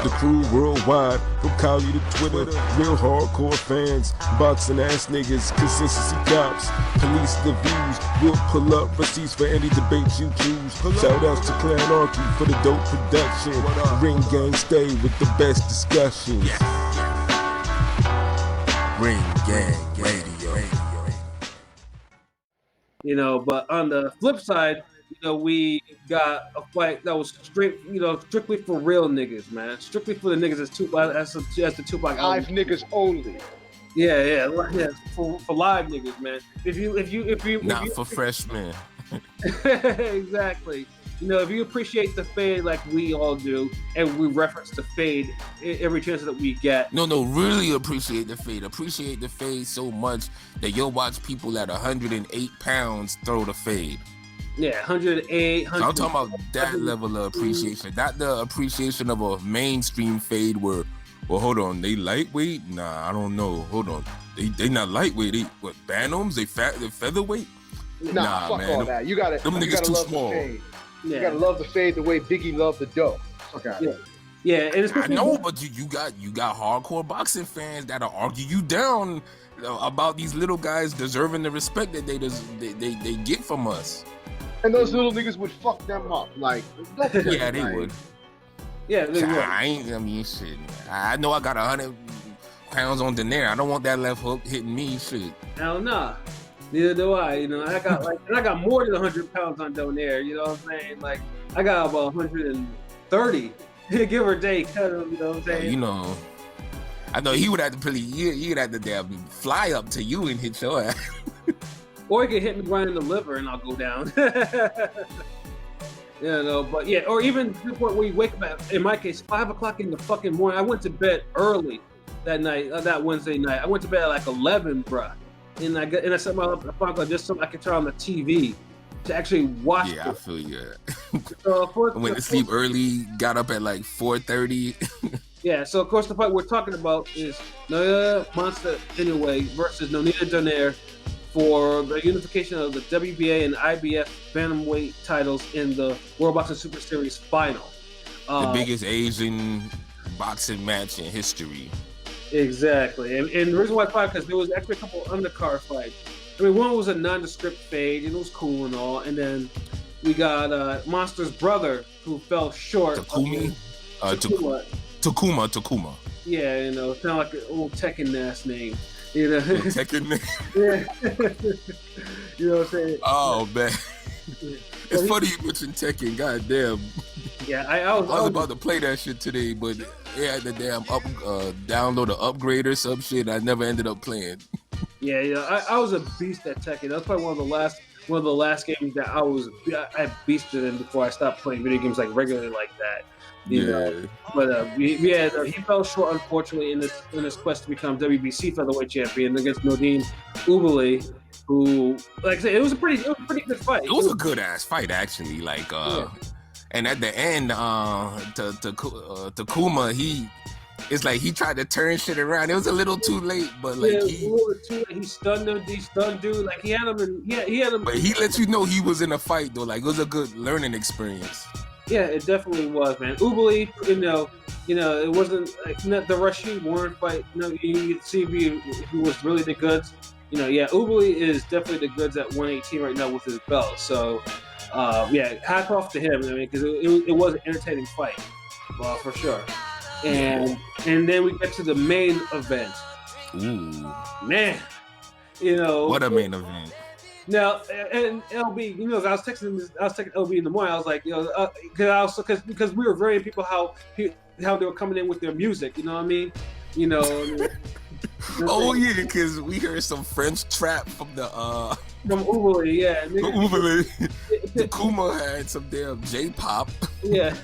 The crew worldwide, from Cali to Twitter, real hardcore fans, boxing ass niggas, consistency cops, police the views, we'll pull up receipts for any debate you choose. Shout outs to Clan Archie for the dope production. Ring Gang stay with the best discussions. Ring Gang Radio. You know, but on the flip side, you know, we got a fight that was straight, you know, strictly for real niggas, man. Strictly for the niggas as the Tupac album. Live niggas only. Yeah, for live niggas, man. If you Not for freshmen. Exactly. You know, if you appreciate the fade like we all do, and we reference the fade every chance that we get. No, really appreciate the fade. Appreciate the fade so much that you'll watch people at 108 pounds throw the fade. Yeah, 108. So I'm talking about that level of appreciation, not the appreciation of a mainstream fade where, well, hold on, they lightweight? Nah, I don't know. Hold on, they not lightweight. They what? Bantams? They featherweight? Nah, fuck man. All that. You gotta too love small. the fade. Yeah. You gotta love the fade the way Biggie loved the dough. Fuck out. Yeah, and I know, but you got hardcore boxing fans that'll argue you down about these little guys deserving the respect that they get from us. And those little niggas would fuck them up. Like, yeah, they would. Yeah, they would. I mean, shit. I know I got 100 pounds on Donaire. I don't want that left hook hitting me. Shit. Hell nah. Neither do I. You know, I got more than 100 pounds on Donaire. You know what I'm saying? Like, I got about 130, give or take. You know what I'm saying? You know, I know he would have to he'd have to damn fly up to you and hit your ass. Or he could hit me right in the liver and I'll go down. You know, but yeah, or even to the point where you wake up at, in my case, 5 o'clock in the fucking morning. I went to bed early that night, that Wednesday night. I went to bed at like 11, bruh. And I set my up. I found out just something I could turn on the TV to actually watch. Yeah, I feel you. So I went to sleep early, got up at like 4:30. Yeah, so of course the fight we're talking about is Naoya Monster Inoue versus Nonito Donaire for the unification of the WBA and IBF Bantamweight titles in the World Boxing Super Series final. The biggest Asian boxing match in history. Exactly, and the reason why I fought because there was actually a couple undercard fights. I mean, one was a nondescript fade, and it was cool and all, and then we got Monster's brother who fell short. Takuma. Yeah, you know, sound like an old Tekken ass name. You know, Tekken name. Yeah. You know what I'm saying? Oh man, it's funny you mentioned Tekken. Goddamn. Yeah, I was about to play that shit today, but yeah, the damn download an upgrade or some shit. I never ended up playing. Yeah, I was a beast at Tekken. That was probably one of the last games that I beasted in before I stopped playing video games like regularly like that. You know? But he fell short unfortunately in this quest to become WBC featherweight champion against Nordine Ubeli, who, like I said, it was a pretty good fight. It was a good ass fight actually. Like and at the end, Takuma, it's like he tried to turn shit around. It was a little too late, but like he stunned dude. Like he had him. But he let you know he was in a fight though. Like it was a good learning experience. Yeah, it definitely was, man. Ubeli, you know, it wasn't like the Rashid Warren fight. You know, you could see if he was really the goods. You know, yeah, Ubeli is definitely the goods at 118 right now with his belt. So, yeah, hats off to him. I mean, because it was an entertaining fight, for sure. And then we get to the main event. Ooh, man, you know what a main event. Now, and LB, you know, I was texting LB in the morning. I was like, you know, because we were varying people how they were coming in with their music. You know what I mean? You know. Oh yeah, because we heard some French trap from Ubeli, yeah. Ubeli. Takuma had some damn J-pop. Yeah.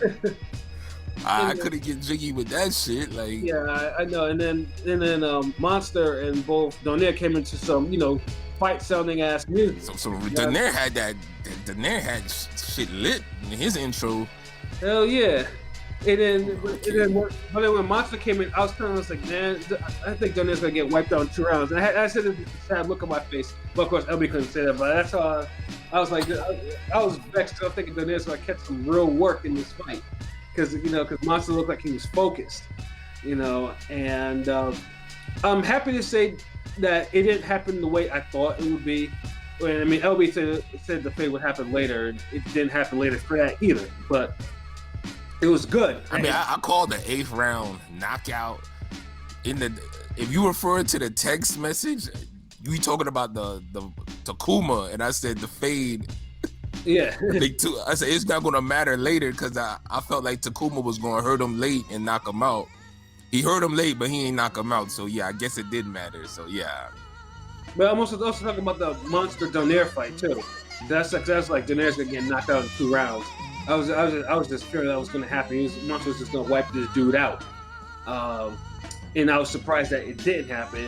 I couldn't get jiggy with that shit. Like, yeah, I know. And then Monster and both Donaire came into some, you know, fight sounding ass music. So Donaire had Donaire had shit lit in his intro. Hell yeah. And then when Monster came in, I was like, man, I think Donaire's gonna get wiped out in 2 rounds. And I said this sad look on my face. But of course, LB couldn't say that. But that's how I was like, I was vexed. I was thinking Donaire's gonna catch some real work in this fight. because Monster looked like he was focused, and I'm happy to say that it didn't happen the way I thought it would be. I mean, LB said the fade would happen later. It didn't happen later for that either, but it was good. I mean, I called the 8th round knockout. If you refer to the text message, you talking about the Takuma, and I said the fade. Yeah. I said it's not gonna matter later because I felt like Takuma was gonna hurt him late and knock him out. He hurt him late, but he ain't knock him out. So yeah, I guess it did matter. So yeah. But I'm also talking about the Monster Donaire fight too. That's like Donaire's gonna get knocked out in 2 rounds. I was just fearing that was gonna happen. Monster was just gonna wipe this dude out. And I was surprised that it didn't happen.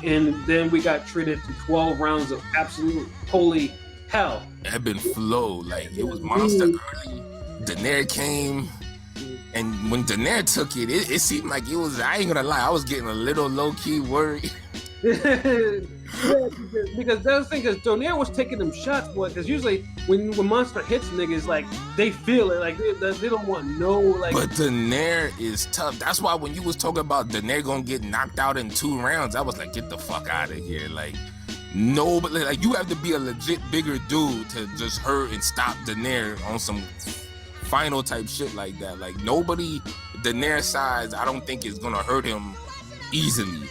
And then we got treated to 12 rounds of absolute holy hell. Ebb and flow, like it was Monster early. Donaire came, and when Donaire took it seemed like it was. I ain't gonna lie, I was getting a little low key worried. Yeah, because that's the thing, because Donaire was taking them shots, boy. Because usually when Monster hits niggas, like they feel it, like they don't want no like. But Donaire is tough. That's why when you was talking about Donaire gonna get knocked out in 2 rounds, I was like, get the fuck out of here, like. No, but like you have to be a legit bigger dude to just hurt and stop Donaire on some final type shit like that. Like nobody Donaire size, I don't think is gonna hurt him easily.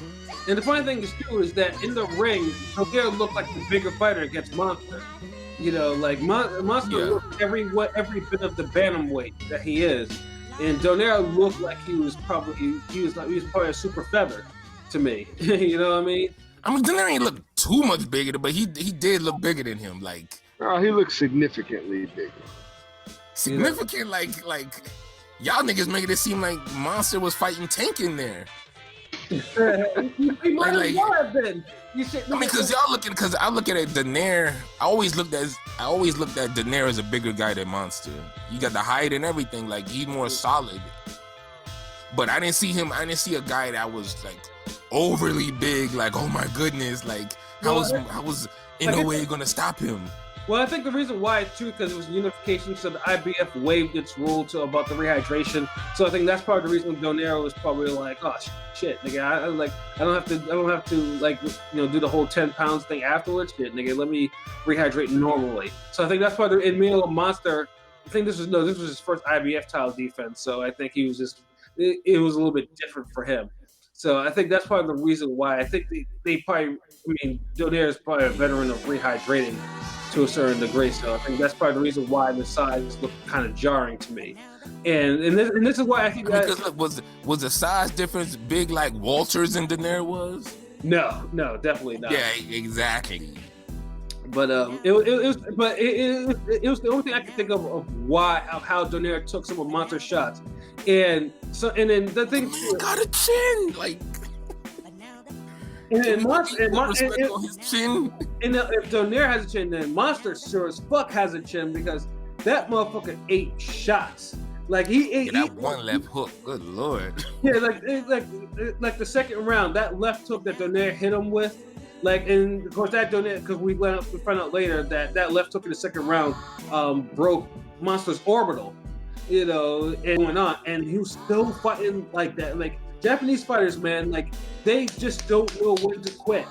And the funny thing is too is that in the ring, Donaire looked like the bigger fighter against Monster. Like Monster looked every bit of the bantamweight that he is, and Donaire looked like he was probably a super feather to me. You know what I mean? I mean, Donaire ain't look too much bigger, but he did look bigger than him. Like, oh, he looks significantly bigger. Significant, like y'all niggas making it seem like Monster was fighting Tank in there. He might have been. I mean, because I look at Donaire. I always looked at Donaire as a bigger guy than Monster. You got the height and everything. Like he's more solid. But I didn't see a guy that was like overly big. Like, oh my goodness. Like how was Inoue gonna stop him? Well, I think the reason why too, because it was unification, so the IBF waived its rule about the rehydration. So I think that's part of the reason Donaire was probably like, oh shit, nigga, I don't have to like do the whole 10 pounds thing afterwards. Shit, nigga, let me rehydrate normally. So I think that's part of in Milo Monster. I think this was his first IBF title defense. So I think he was it was a little bit different for him. So I think that's part of the reason why I think they probably. I mean, Donaire is probably a veteran of rehydrating to a certain degree, so I think that's part of the reason why the size looked kind of jarring to me, and this is why I think because look, was the size difference big like Walters and Donaire was? No, definitely not. Yeah, exactly. But it was the only thing I could think of how Donaire took some of Monster's shots, and then the thing got a chin like. And his chin. And if Donaire has a chin, then Monster sure as fuck has a chin because that motherfucker ate shots. Like he ate that one left hook. Good lord. Yeah, like the second round, that left hook that Donaire hit him with, like, and of course that Donaire, because we found out later that left hook in the second round broke Monster's orbital, and went on, and he was still fighting like that, like. Japanese fighters, man, like they just don't know when to quit.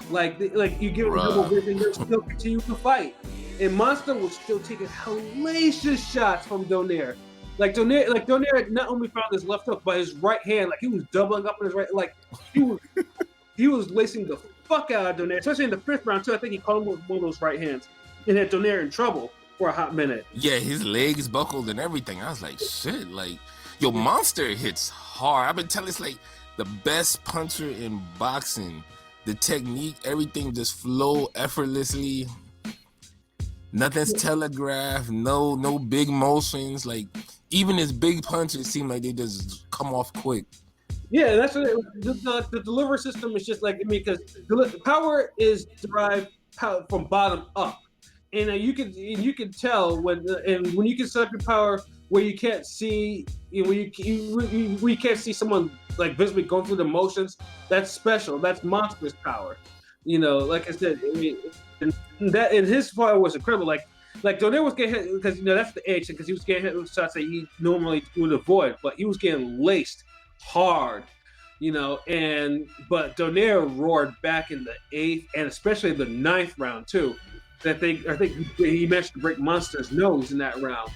Like you give them a double vision, they'll still continue to fight. And Monster was still taking hellacious shots from Donaire. Like Donaire not only found his left hook, but his right hand, like he was doubling up on his right, like he was lacing the fuck out of Donaire, especially in the 5th round too. I think he caught him with one of those right hands and had Donaire in trouble for a hot minute. Yeah, his legs buckled and everything. I was like, shit, like. Yo, Monster hits hard. I've been telling it's like the best puncher in boxing. The technique, everything just flow effortlessly. Nothing's telegraphed. No big motions. Like even his big punches seem like they just come off quick. Yeah, that's what the delivery system is just like, I mean, because power is derived from bottom up, and you can tell when you can set up your power where you can't see, when you can't see someone like visibly going through the motions. That's special. That's Monster's power. Like I said, I mean, and his power was incredible. Like like Donaire was getting hit because that's the edge, because he was getting hit with shots that he normally would avoid, but he was getting laced hard, but Donaire roared back in the 8th and especially the 9th round too. I think he managed to break Monster's nose in that round.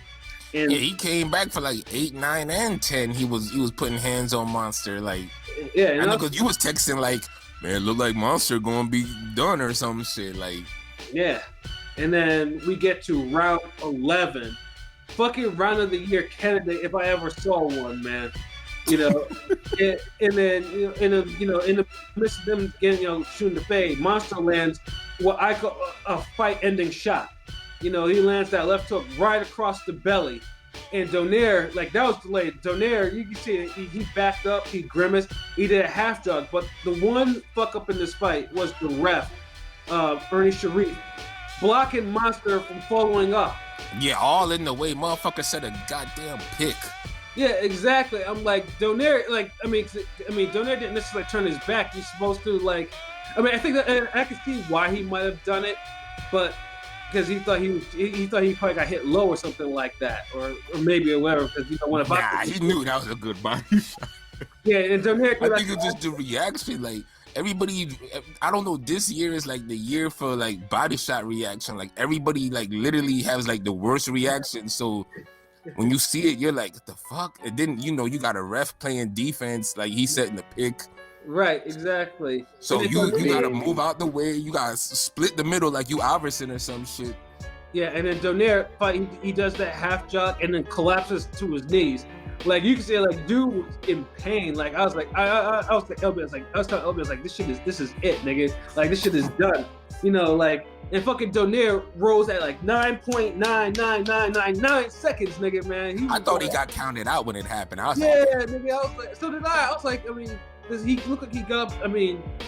And he came back for like 8, 9, and 10. He was putting hands on Monster, like because you was texting like, man, look like Monster gonna be done or some shit, like. Yeah, and then we get to round 11, fucking round of the year candidate if I ever saw one, man. And then in the midst of them getting shooting the fade, Monster lands what I call a fight-ending shot. He lands that left hook right across the belly, and Donaire, like, that was delayed. Donaire, you can see it, he backed up, he grimaced, he did a half jog, but the one fuck up in this fight was the ref, Ernie Sharif, blocking Monster from following up. Yeah, all in the way. Motherfucker said a goddamn pick. Yeah, exactly. I'm like, Donaire, Donaire didn't necessarily turn his back. He's supposed to, I think that I can see why he might have done it, but because he thought he probably got hit low or something like that, or maybe or whatever. Because when he knew that was a good body shot. Yeah, and Donaire, I think it's just the reaction, like. Everybody, I don't know, this year is like the year for like body shot reaction. Like everybody like literally has like the worst reaction. So when you see it, you're like, what the fuck? And then, you got a ref playing defense, like he's setting the pick. Right, exactly. So you gotta move out the way. You gotta split the middle like you Iverson or some shit. Yeah, and then Donaire, he does that half jog and then collapses to his knees. Like you can see, like dude was in pain. Like I was like, I was like, LB, I was telling LB, I was like, this is it, nigga. Like this shit is done. And fucking Donaire rose at like 9.99999 seconds, nigga, man. I thought he got counted out when it happened. I was nigga. I was like, so did I. I was like, does he look like he got up?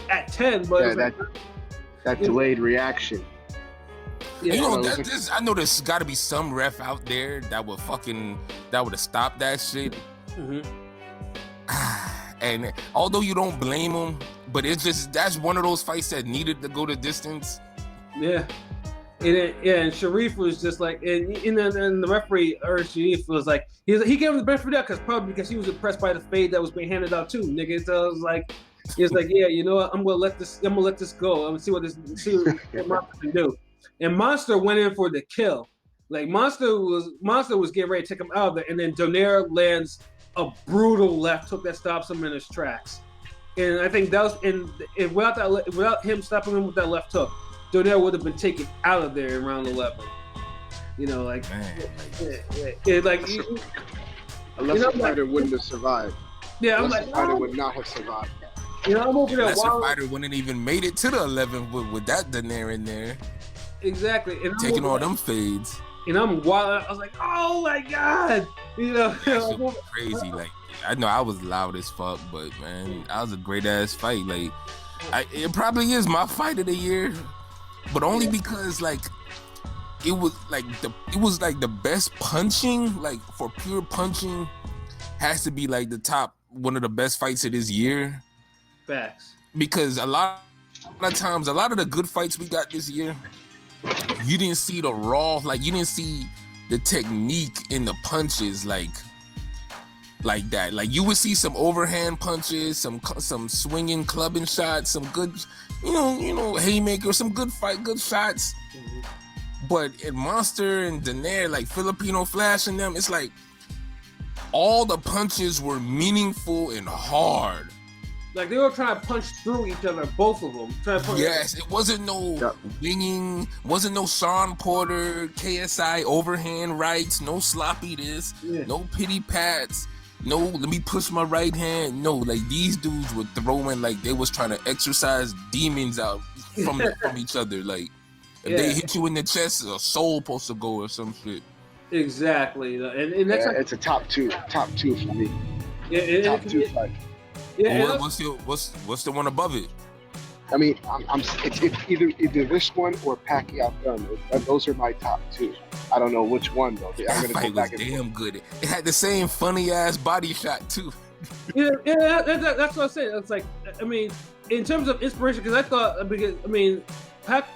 At 10, but that delayed reaction. Yeah, I know there's got to be some ref out there that would have stopped that shit. Mm-hmm. And although you don't blame him, but that's one of those fights that needed to go the distance. Yeah. And Sharif was just like, and the referee, Sharif was like, he gave him the benefit of that because he was impressed by the fade that was being handed out too, nigga. So it was like, he was like, yeah, you know what, I'm gonna let this go. I'm gonna see what Monster can do. And Monster went in for the kill. Like Monster was getting ready to take him out of there, and then Donaire lands a brutal left hook that stops him in his tracks. And I think that was without him stopping him with that left hook, Donaire would have been taken out of there in round 11. Unless the fighter wouldn't have survived. Yeah, I'm unless like, the fighter would not have survived. I'm over there. Unless the fighter wouldn't even made it to the 11 with that Donaire in there. Exactly. And taking all them fades. And I'm wild. I was like, oh my God. That's crazy. Like, I know I was loud as fuck, but man, that was a great ass fight. Like, it probably is my fight of the year, but only because like it was like the best punching, like for pure punching, has to be like the top one of the best fights of this year. Facts. Because a lot of times, a lot of the good fights we got this year, you didn't see the raw, like you didn't see the technique in the punches like that. Like you would see some overhand punches, some swinging clubbing shots, some good, haymakers, some good shots. Mm-hmm. But in Monster and Donaire, like Filipino Flash and them, it's like all the punches were meaningful and hard. Like they were trying to punch through each other, both of them. Yes, it wasn't no winging, wasn't no Sean Porter, KSI overhand rights, no sloppy this, no pity pats, no let me push my right hand. No, like these dudes were throwing like they was trying to exercise demons out from each other. Like if they hit you in the chest, a soul supposed to go or some shit. Exactly, and that's it's a top two for me. Top two fight. Yeah, what's the one above it? I mean, it's either this one or Pacquiao Gunn. Those are my top two. I don't know which one though. That fight was damn good. It had the same funny ass body shot too. That's what I said. It's like, I mean, in terms of inspiration, because Pat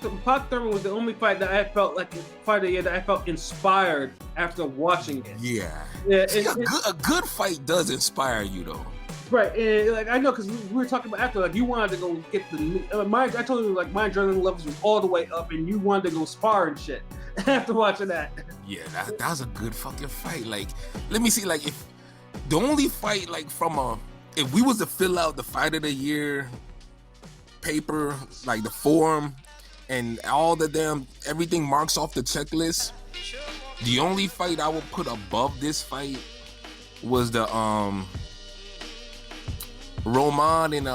Thurman was the only fight that I felt like fight of the year that I felt inspired after watching it. Yeah. See, a good fight does inspire you though. Right, and like I know because we were talking about after, like you wanted to go get the I told you like my adrenaline levels was all the way up, and you wanted to go spar and shit after watching that. Yeah, that was a good fucking fight. Like, let me see, like if the only fight like if we was to fill out the fight of the year paper, like the form and all the damn everything marks off the checklist, the only fight I would put above this fight was the Roman and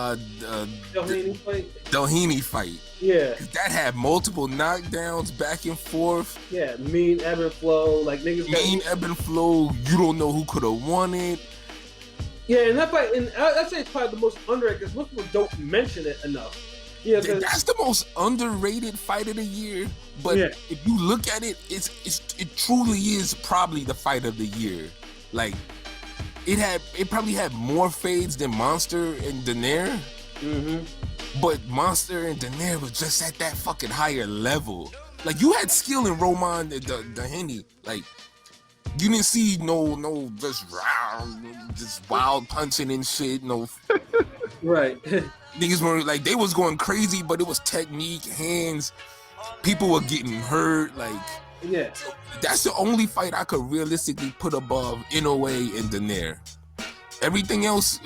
Doheny fight. Yeah, that had multiple knockdowns back and forth. Yeah, mean ebb and flow, like niggas. Mean ebb and flow. You don't know who could have won it. Yeah, and that fight, and I'd say it's probably the most underrated because most people don't mention it enough. Yeah, that's the most underrated fight of the year. But if you look at it, it truly is probably the fight of the year. Like. It probably had more fades than Monster and Donaire. But Monster and Donaire was just at that fucking higher level. Like you had skill in Roman Doheny. Like you didn't see no just wild punching and shit. No, right. Niggas were like they was going crazy, but it was technique, hands. People were getting hurt. Like. Yeah, that's the only fight I could realistically put above Inoue and Donaire. Everything else,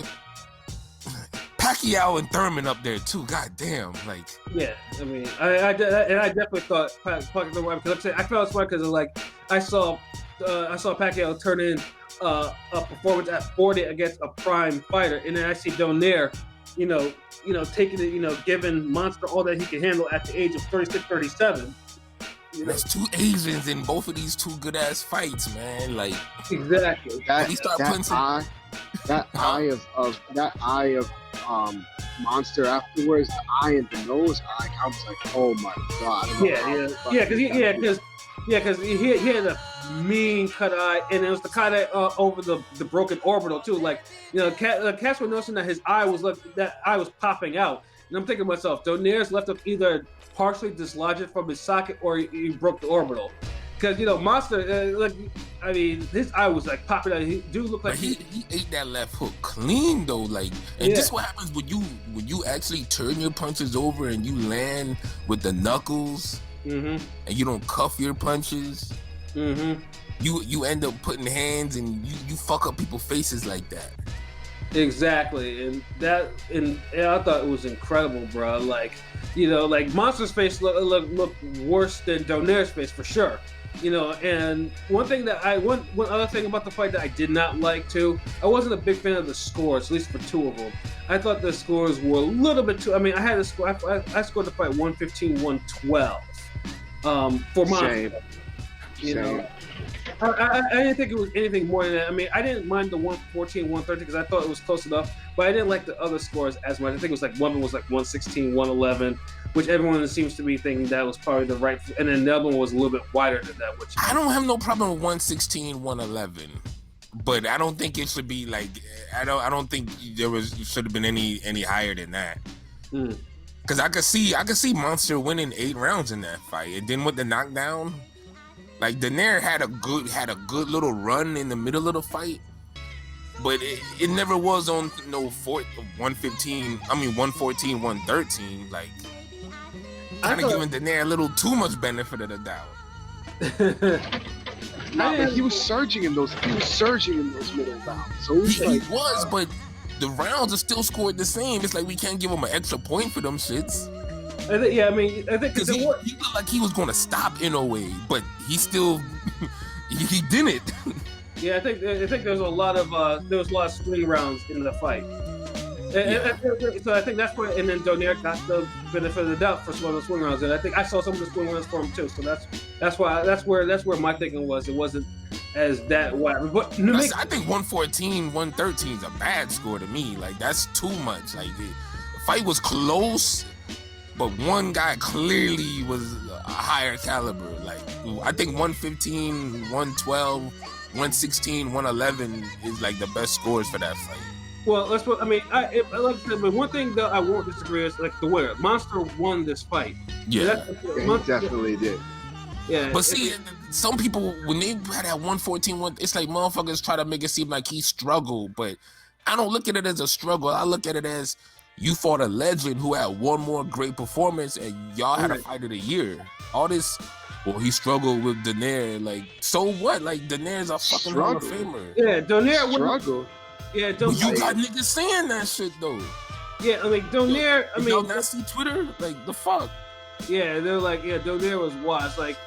Pacquiao and Thurman up there too. God damn, like. Yeah, I mean, I definitely thought Pacquiao because I felt smart because like I saw Pacquiao turn in a performance at 40 against a prime fighter, and then I see Donaire, taking it, giving Monster all that he can handle at the age of 36, 37. There's two Asians in both of these two good ass fights, man. Like exactly. That eye of Monster afterwards, the eye and the nose, I was like, oh my god. Because he had a mean cut eye, and it was the cut eye over the broken orbital too. Like cats were noticing that his eye was popping out, and I'm thinking to myself, Donaire's left up either partially dislodged from his socket or he broke the orbital. Because Monster, his eye was like popping out. He do look like he ate that left hook clean though. Like, and this is what happens when you actually turn your punches over and you land with the knuckles, and you don't cuff your punches. You end up putting hands and you fuck up people's faces like that. Exactly, and I thought it was incredible, bro. Like, like Monster's face looked worse than Donaire's face for sure. And one other thing about the fight that I did not like too, I wasn't a big fan of the scores, at least for two of them. I thought the scores were a little bit too. I mean, I had a score. I scored the fight 115-112 for Monster. Same. I didn't think it was anything more than that. I mean, I didn't mind the 114-113 because I thought it was close enough, but I didn't like the other scores as much. I think it was like one of them was like 116-111, which everyone seems to be thinking that was probably the right, and then the other one was a little bit wider than that. Which I don't have no problem with 116-111, but I don't think it should be like I don't think should have been any higher than that. Because I could see Monster winning 8 rounds in that fight, and then with the knockdown. Like Donaire had a good little run in the middle of the fight, but it never was on 114, 113. Like kind of giving Donaire a little too much benefit of the doubt. But he was surging in those middle rounds. So he was, but the rounds are still scored the same. It's like we can't give him an extra point for them shits. I think because he looked like he was going to stop Inoue, but he still he didn't. Yeah, I think there's a lot of swing rounds in the fight. So I think that's why, and then Donaire got the benefit of the doubt for some of the swing rounds, and I think I saw some of the swing rounds for him too. So that's where my thinking was. It wasn't as that wide, but I think 114-113 is a bad score to me. Like that's too much. Like the fight was close. But one guy clearly was a higher caliber. Like I think 115, 112, 116, 111 is like the best scores for that fight. Well, let's put. I mean, like I said, but one thing that I won't disagree is like the winner. Monster won this fight. Yeah. He definitely did. Yeah. But see, some people, when they had that 114, it's like motherfuckers try to make it seem like he struggled, but I don't look at it as a struggle. I look at it as you fought a legend who had one more great performance, and y'all had a fight of the year. All this, well, he struggled with Donaire. Like, so what? Like, Donaire's a fucking Hall of Famer. Yeah, Donaire struggle. Yeah, but you got niggas saying that shit though. Yeah, I mean Donaire. I mean, y'all not see Twitter? Like the fuck. Yeah, they're like, yeah, Donaire was washed. Like,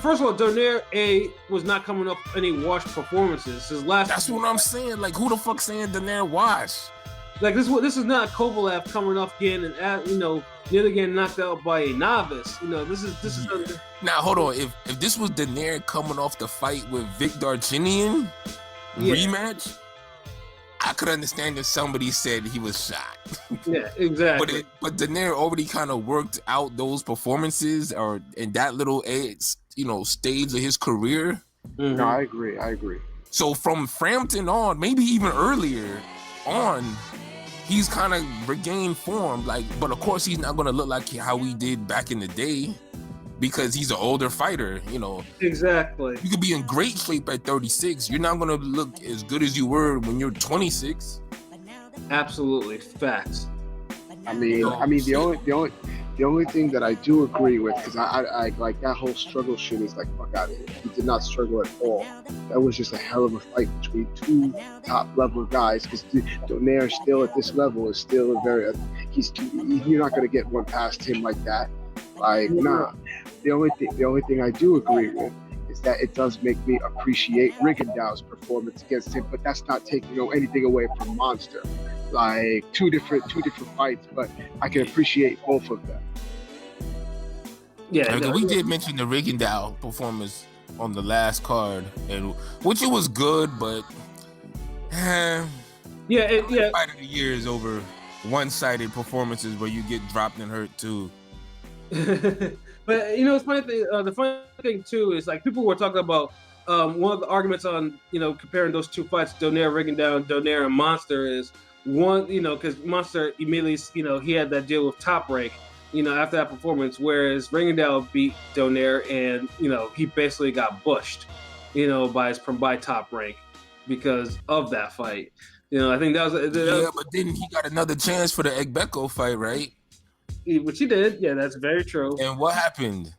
first of all, Donaire was not coming up any washed performances. His last. That's what I'm saying. Like, who the fuck saying Donaire washed? Like this is not Kovalev coming up again and nearly getting knocked out by a novice. This is. Now hold on. If this was Donaire coming off the fight with Vic Darcinian rematch, I could understand if somebody said he was shot. Yeah, exactly. but Donaire already kind of worked out those performances or in that little stage of his career. Mm-hmm. No, I agree. So from Frampton on, maybe even earlier on, he's kind of regained form. Like, but of course he's not gonna look like how he did back in the day because he's an older fighter. Exactly. You could be in great shape at 36. You're not gonna look as good as you were when you're 26. Absolutely, facts. I mean, the only thing that I do agree with, because I like that whole struggle shit is like, fuck out of here. He did not struggle at all. That was just a hell of a fight between two top level guys. Because Donaire still at this level is still you're not gonna get one past him like that. Like, nah. The only thing I do agree with is that it does make me appreciate Rigondeaux's performance against him, but that's not taking anything away from Monster. Like two different fights, but I can appreciate both of them. Yeah, we did mention the Rigondeaux performance on the last card, and which it was good, but fight of the year is over one-sided performances where you get dropped and hurt too. But it's funny thing. The funny thing too is like people were talking about one of the arguments on comparing those two fights, Donaire and Monster is one, because Monster immediately he had that deal with Top Rank, after that performance, whereas Rigondeaux beat Donaire and he basically got bushed, by Top Rank because of that fight. I think that was but then he got another chance for the Egbeko fight, right? Which he did. Yeah, that's very true. And what happened?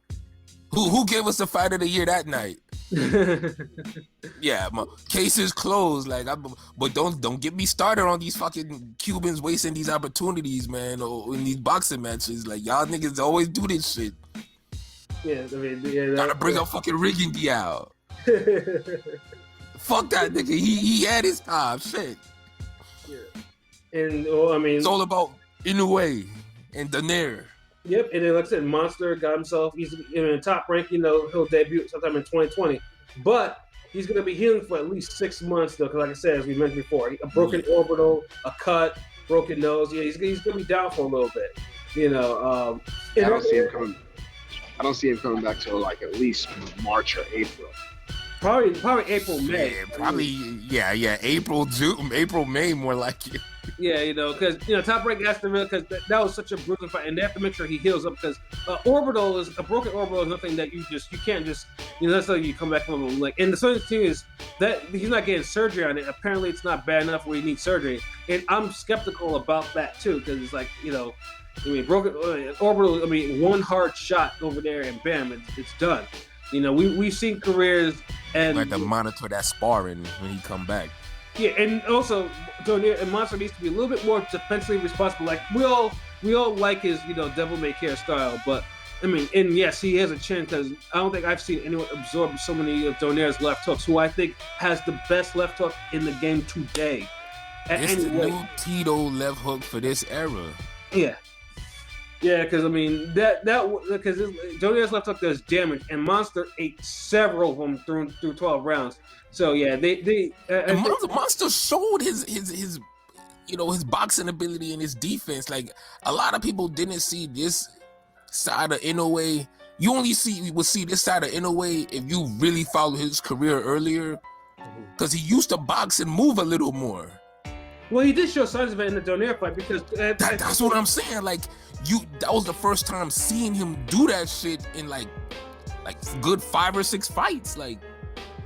Who gave us the fight of the year that night? Yeah, my case is closed. Like, but don't get me started on these fucking Cubans wasting these opportunities, man, or in these boxing matches. Like, y'all niggas always do this shit. Yeah, I mean, gotta bring up fucking Rigondeaux. Fuck that nigga. He had his time. Shit. Yeah. And it's all about Inoue and Donaire. Yep, and then like I said, Monster got himself. He's in Top Rank. He'll debut sometime in 2020, but he's going to be healing for at least 6 months though. Because like I said, as we mentioned before, a broken orbital, a cut, broken nose. Yeah, he's going to be down for a little bit. I don't see him coming back till like at least March or April. Probably April, May. Yeah, April, June, April, May, more like it. Yeah, because Top Rank has to really, because that was such a brutal fight, and they have to make sure he heals up because a broken orbital is nothing that you can't just that's like you come back from them. Like, and the funny thing is that he's not getting surgery on it. Apparently, it's not bad enough where he needs surgery, and I'm skeptical about that too because it's like broken orbital. One hard shot over there and bam, it's done. We've seen careers and like to monitor that sparring when he come back. Yeah, and also Donaire and Monster needs to be a little bit more defensively responsible. Like we all like his devil may care style, but and yes, he has a chin because I don't think I've seen anyone absorb so many of Donaire's left hooks, who I think has the best left hook in the game today. It's the new Tito left hook for this era. Yeah. Yeah, because because Donaire's left hook does damage, and Monster ate several of them through 12 rounds. So yeah, Monster showed his boxing ability and his defense. Like a lot of people didn't see this side of Inoue. You only would see this side of Inoue if you really followed his career earlier, because he used to box and move a little more. Well, he did show signs of it in the Donaire fight because That's what I'm saying. Like that was the first time seeing him do that shit in like good 5 or 6 fights. Like,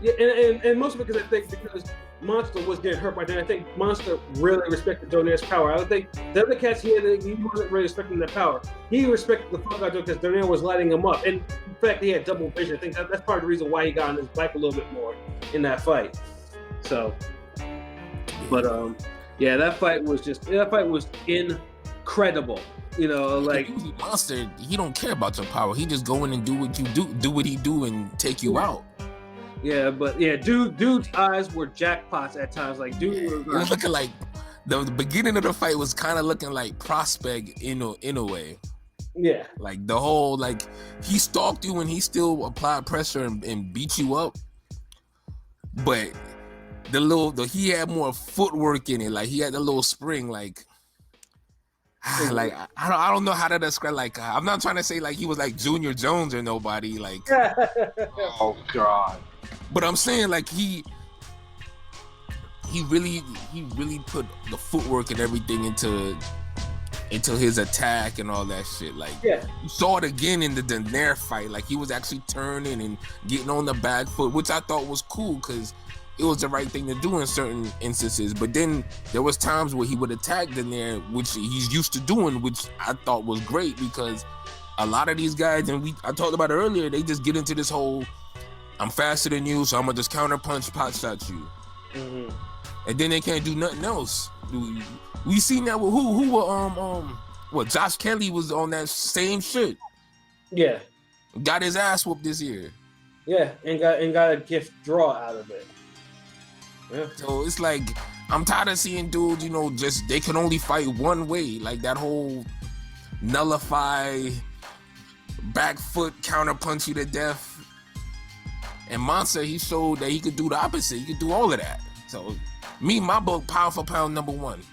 yeah, and mostly because I think because Monster was getting hurt by then. I think Monster really respected Donaire's power. I think the other cats he wasn't really respecting the power. He respected the fuck out of because Donaire was lighting him up. And in fact, he had double vision. I think that's part of the reason why he got on his back a little bit more in that fight. So, but yeah, that fight was incredible. You know, like Monster, he don't care about your power. He just go in and do what you do what he do, and take you out. Yeah, but yeah, dude's eyes were jackpots at times. Like, dude was looking like the beginning of the fight was kind of looking like Prospect in a way. Yeah, like the whole he stalked you and he still applied pressure and beat you up, but he had more footwork in it. Like he had a little spring. Like I don't know how to describe. Like I'm not trying to say like he was like Junior Jones or nobody. Like oh god. But I'm saying like he really put the footwork and everything into his attack and all that shit. Like you saw it again in the Donaire fight. Like he was actually turning and getting on the back foot, which I thought was cool because it was the right thing to do in certain instances. But then there was times where he would attack Donaire, which he's used to doing, which I thought was great because a lot of these guys, and I talked about it earlier, they just get into this whole I'm faster than you, so I'm gonna just counter punch, pot shot you, and then they can't do nothing else. We seen that with what Josh Kelly was on that same shit. Yeah, got his ass whooped this year. Yeah, and got a gift draw out of it. Yeah. So it's like I'm tired of seeing dudes, just they can only fight one way. Like that whole nullify, back foot, counter punch you to death. And Monster, he showed that he could do the opposite. He could do all of that. So, my book, pound for pound, #1.